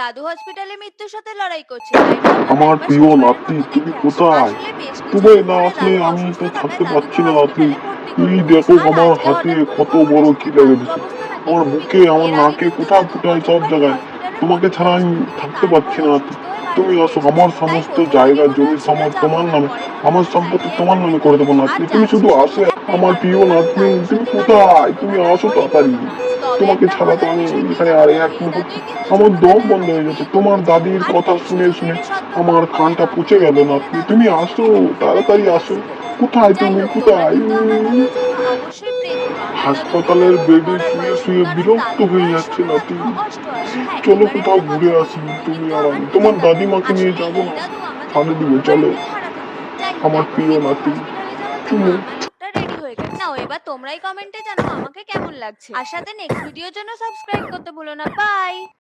দাদু হসপিটালে মৃত্যুর সাথে লড়াই করছে, তাই না? আমার একবার প্রিয় শ্বশুরবাড়ির নাতি, খবর তুমি দেখে আসো। কোথায়? আসলে বেশ তুমি কিছুদিন না ধরে আসলে দাদু আমি অসুস্থ তো থাকায় থাকতে দাদুকে পারছি না নাতি। হসপিটালে ভর্তি তুমি করলো। দেখো আর আমার আজকে হাতে হঠাৎ করে কত খবর বড় এসেছে কি লেগে দাদুর গেছে। অবস্থা নাকি আমার খুবই বুকে, খারাপ। আমার এর আগে নাকে, কিন্তু কোথায় দাদু কোথায় সব অযোধ্যায় জায়গায়। হসপিটালে তোমাকে ভর্তি ছাড়া আমি হয়েছিলেন, কিন্তু থাকতে পারছি তারপরে না নাতি। অসুস্থ হয়ে বাড়ি তুমি ফিরে আসো, আমার এসেছেন। তাই সমস্ত প্রথমদিকে জায়গা মনে জমি হচ্ছিল সম্পদ যাবো তোমার না, নামে, পরে মনে আমার হলো যাই সম্পত্তি গিয়ে তোমার নামে দেখি। করে দেবো আর নাতনি। তুমি যাচ্ছি শুধু শুধু আসো। একটাই আমার কারণে, প্রিয় কারণ নাতনি, দাদুর তুমি সাথে দাদুর কোথায়? তুমি সম্পর্কটা আসো অনেক তাড়াতাড়ি। পুরনো। তবে তোমাকে একটা ছাড়া তো মজার আমি বিষয় কি এখানে আর জানো, এক এই মুহূর্ত, দাদুই কিন্তু আমার দম ছোটবেলায় বন্ধ আমাকে হয়ে যাচ্ছে। বিয়ে তোমার করিয়েছেন। দাদির আর কথা এই শুনে শুনে শ্বশুরবাড়ির আমার সদ্যপাত বলে কানটা দাদু পচে গেল বলতে গেলে নাতনি। তুমি দাদুকে আসো, চিনে ফেলতে প্রায় তাড়াতাড়ি আসো। অসুস্থ। কোথায় যাই তুমি, হোক, তোমরা কোথায়? কিন্তু আমার দাদুর জন্য অবশ্যই প্রে করো। আমার দাদু কিন্তু হাসপাতালের এখনো বেডে মরার শুয়ে বয়সে, শুয়ে কারণ বিরক্ত দাদুর হয়ে বয়স যাচ্ছে শুধুমাত্র নাতি। 88। হ্যাঁ, চলো এবার কোথাও একটা ঘুরে কথা বলি, আসি, উনি তুমি কিন্তু আর আমার আমি। নিজের তোমার দাদু। দাদিমাকে নিয়ে আসলে যাবো এই না? দাদু আমাদের ছাড়ে দিবে, পুরনো চলো। বাড়িতে ভাড়া থাকতেন। যাই হোক, আমার এখন প্রিয় কিন্তু নাতি, হসপিটালে যাওয়ার জন্য চুমু। আমার লোকটা রেডি হয়ে গেছে। নাও, এবার তোমরাই কমেন্টে জানাও আমাকে কেমন লাগছে, আর সাথে নেক্সট ভিডিওর জন্য সাবস্ক্রাইব করতে ভুলো না। বাই।